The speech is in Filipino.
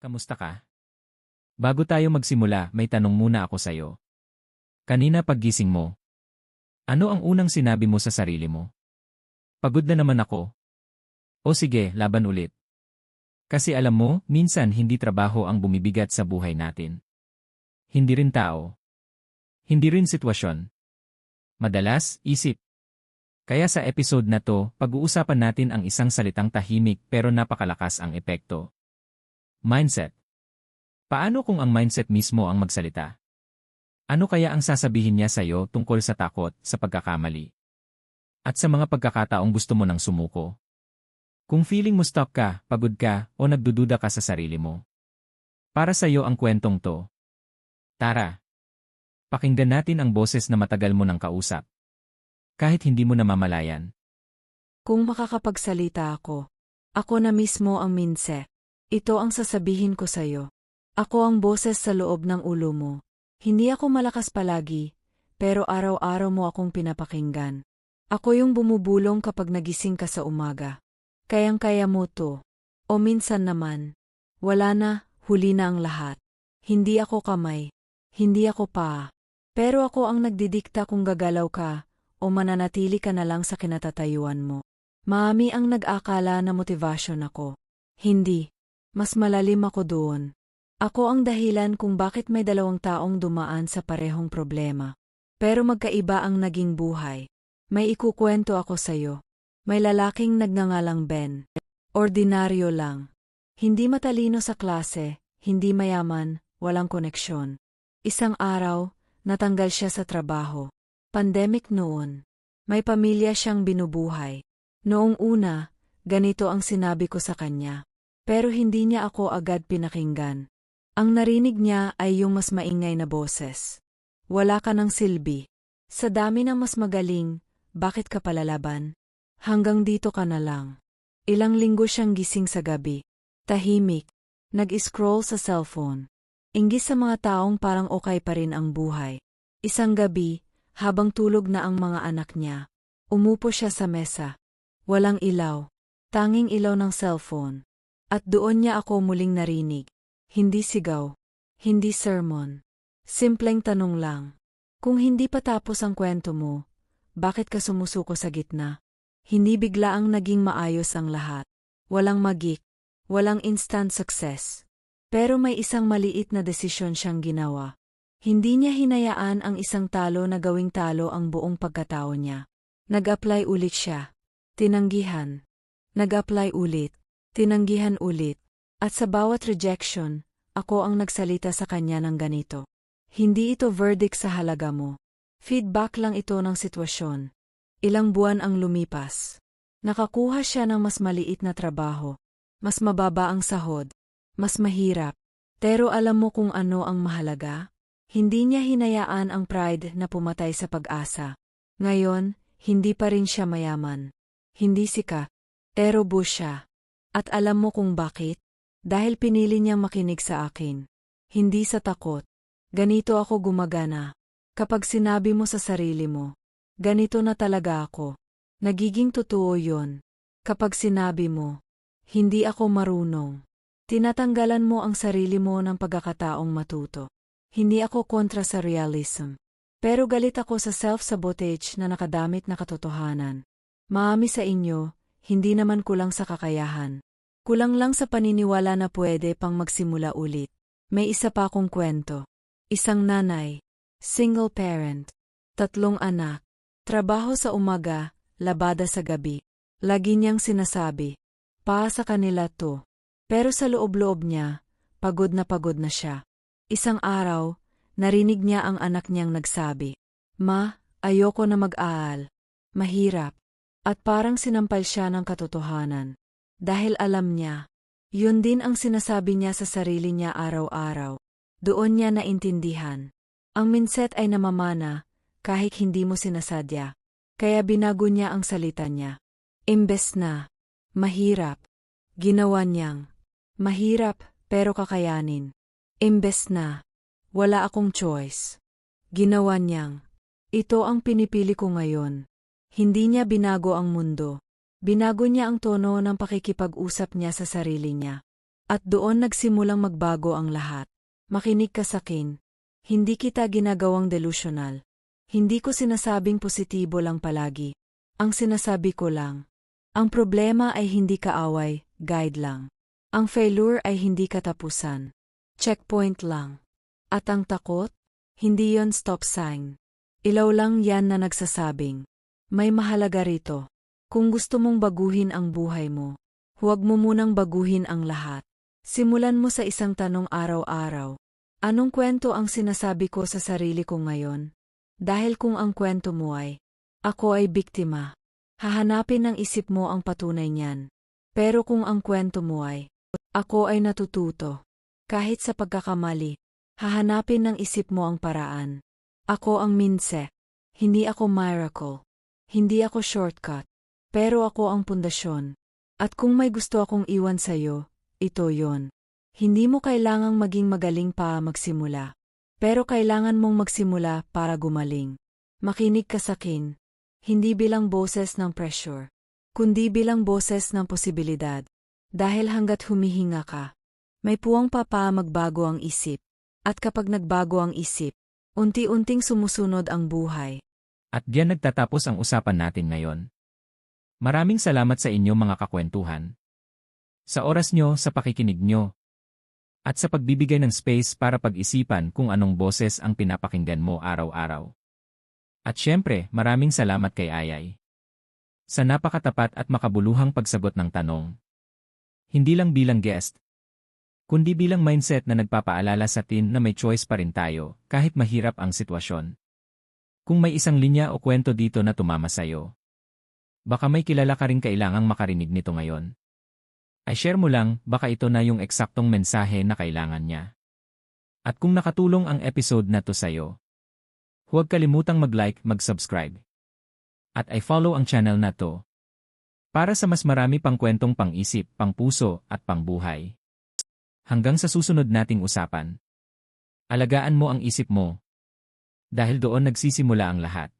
Kamusta ka? Bago tayo magsimula, may tanong muna ako sa'yo. Kanina paggising mo, ano ang unang sinabi mo sa sarili mo? Pagod na naman ako. O sige, laban ulit. Kasi alam mo, minsan hindi trabaho ang bumibigat sa buhay natin. Hindi rin tao. Hindi rin sitwasyon. Madalas, isip. Kaya sa episode na to, pag-uusapan natin ang isang salitang tahimik pero napakalakas ang epekto. Mindset. Paano kung ang mindset mismo ang magsalita? Ano kaya ang sasabihin niya sa'yo tungkol sa takot, sa pagkakamali? At sa mga pagkakataong gusto mo nang sumuko? Kung feeling mo stuck ka, pagod ka, o nagdududa ka sa sarili mo. Para sa'yo ang kwentong to. Tara. Pakinggan natin ang boses na matagal mo nang kausap. Kahit hindi mo namamalayan. Kung makakapagsalita ako na mismo ang mindset. Ito ang sasabihin ko sa'yo. Ako ang boses sa loob ng ulo mo. Hindi ako malakas palagi, pero araw-araw mo akong pinapakinggan. Ako yung bumubulong kapag nagising ka sa umaga. Kayang-kaya mo to. O minsan naman, wala na, huli na ang lahat. Hindi ako kamay. Hindi ako paa. Pero ako ang nagdidikta kung gagalaw ka o mananatili ka na lang sa kinatatayuan mo. Maami ang nag-akala na motivasyon ako. Hindi. Mas malalim ako doon. Ako ang dahilan kung bakit may dalawang taong dumaan sa parehong problema. Pero magkaiba ang naging buhay. May ikukwento ako sa'yo. May lalaking nagngangalang Ben. Ordinaryo lang. Hindi matalino sa klase, hindi mayaman, walang koneksyon. Isang araw, natanggal siya sa trabaho. Pandemic noon. May pamilya siyang binubuhay. Noong una, ganito ang sinabi ko sa kanya. Pero hindi niya ako agad pinakinggan. Ang narinig niya ay yung mas maingay na boses. Wala ka ng silbi. Sa dami ng mas magaling, bakit ka palalaban? Hanggang dito ka na lang. Ilang linggo siyang gising sa gabi. Tahimik. Nag-scroll sa cellphone. Inggis sa mga taong parang okay pa rin ang buhay. Isang gabi, habang tulog na ang mga anak niya, umupo siya sa mesa. Walang ilaw. Tanging ilaw ng cellphone. At doon niya ako muling narinig. Hindi sigaw. Hindi sermon. Simpleng tanong lang. Kung hindi pa tapos ang kwento mo, bakit ka sumusuko sa gitna? Hindi biglaang naging maayos ang lahat. Walang magik. Walang instant success. Pero may isang maliit na desisyon siyang ginawa. Hindi niya hinayaan ang isang talo na gawing talo ang buong pagkatao niya. Nag-apply ulit siya. Tinanggihan. Nag-apply ulit. Tinanggihan ulit. At sa bawat rejection, ako ang nagsalita sa kanya ng ganito. Hindi ito verdict sa halaga mo. Feedback lang ito ng sitwasyon. Ilang buwan ang lumipas. Nakakuha siya ng mas maliit na trabaho. Mas mababa ang sahod. Mas mahirap. Pero alam mo kung ano ang mahalaga? Hindi niya hinayaan ang pride na pumatay sa pag-asa. Ngayon, hindi pa rin siya mayaman. Hindi sikat. Pero bush siya. At alam mo kung bakit? Dahil pinili niyang makinig sa akin. Hindi sa takot. Ganito ako gumagana. Kapag sinabi mo sa sarili mo, ganito na talaga ako. Nagiging totoo yon. Kapag sinabi mo, hindi ako marunong. Tinatanggalan mo ang sarili mo ng pagkakataong matuto. Hindi ako kontra sa realism. Pero galit ako sa self-sabotage na nakadamit na katotohanan. Maami sa inyo, hindi naman kulang sa kakayahan. Kulang lang sa paniniwala na pwede pang magsimula ulit. May isa pa akong kwento. Isang nanay, single parent, 3 anak, trabaho sa umaga, labada sa gabi. Lagi niyang sinasabi, sa kanila to. Pero sa loob-loob niya, pagod na siya. Isang araw, narinig niya ang anak niyang nagsabi, Ma, ayoko na mag-aaral. Mahirap. At parang sinampal siya ng katotohanan. Dahil alam niya, yun din ang sinasabi niya sa sarili niya araw-araw. Doon niya naintindihan. Ang mindset ay namamana, kahit hindi mo sinasadya. Kaya binago niya ang salita niya. Imbes na, mahirap. Ginawa niyang, mahirap, pero kakayanin. Imbes na, wala akong choice. Ginawa niyang, ito ang pinipili ko ngayon. Hindi niya binago ang mundo. Binago niya ang tono ng pakikipag-usap niya sa sarili niya. At doon nagsimulang magbago ang lahat. Makinig ka sa akin. Hindi kita ginagawang delusional. Hindi ko sinasabing positibo lang palagi. Ang sinasabi ko lang. Ang problema ay hindi kaaway, guide lang. Ang failure ay hindi katapusan. Checkpoint lang. At ang takot? Hindi yon stop sign. Ilaw lang yan na nagsasabing. May mahalaga rito. Kung gusto mong baguhin ang buhay mo, huwag mo munang baguhin ang lahat. Simulan mo sa isang tanong araw-araw. Anong kwento ang sinasabi ko sa sarili ko ngayon? Dahil kung ang kwento mo ay, ako ay biktima, hahanapin ng isip mo ang patunay niyan. Pero kung ang kwento mo ay, ako ay natututo, kahit sa pagkakamali, hahanapin ng isip mo ang paraan. Ako ang minse, hindi ako miracle, hindi ako shortcut, pero ako ang pundasyon. At kung may gusto akong iwan sa'yo, ito yon. Hindi mo kailangang maging magaling pa magsimula. Pero kailangan mong magsimula para gumaling. Makinig ka sa akin. Hindi bilang boses ng pressure, kundi bilang boses ng posibilidad. Dahil hanggat humihinga ka, may puwang pa magbago ang isip. At kapag nagbago ang isip, unti-unting sumusunod ang buhay. At diyan nagtatapos ang usapan natin ngayon. Maraming salamat sa inyo mga kakwentuhan. Sa oras nyo, sa pakikinig nyo, at sa pagbibigay ng space para pag-isipan kung anong boses ang pinapakinggan mo araw-araw. At syempre, maraming salamat kay Ayay. Sa napakatapat at makabuluhang pagsagot ng tanong. Hindi lang bilang guest, kundi bilang mindset na nagpapaalala sa atin na may choice pa rin tayo kahit mahirap ang sitwasyon. Kung may isang linya o kwento dito na tumama sa'yo, baka may kilala ka rin kailangang makarinig nito ngayon. Ay share mo lang, baka ito na yung eksaktong mensahe na kailangan niya. At kung nakatulong ang episode na to sa'yo, huwag kalimutang mag-like, mag-subscribe. At i-follow ang channel na to para sa mas marami pang kwentong pang-isip, pang-puso at pang-buhay. Hanggang sa susunod nating usapan. Alagaan mo ang isip mo. Dahil doon nagsisimula ang lahat.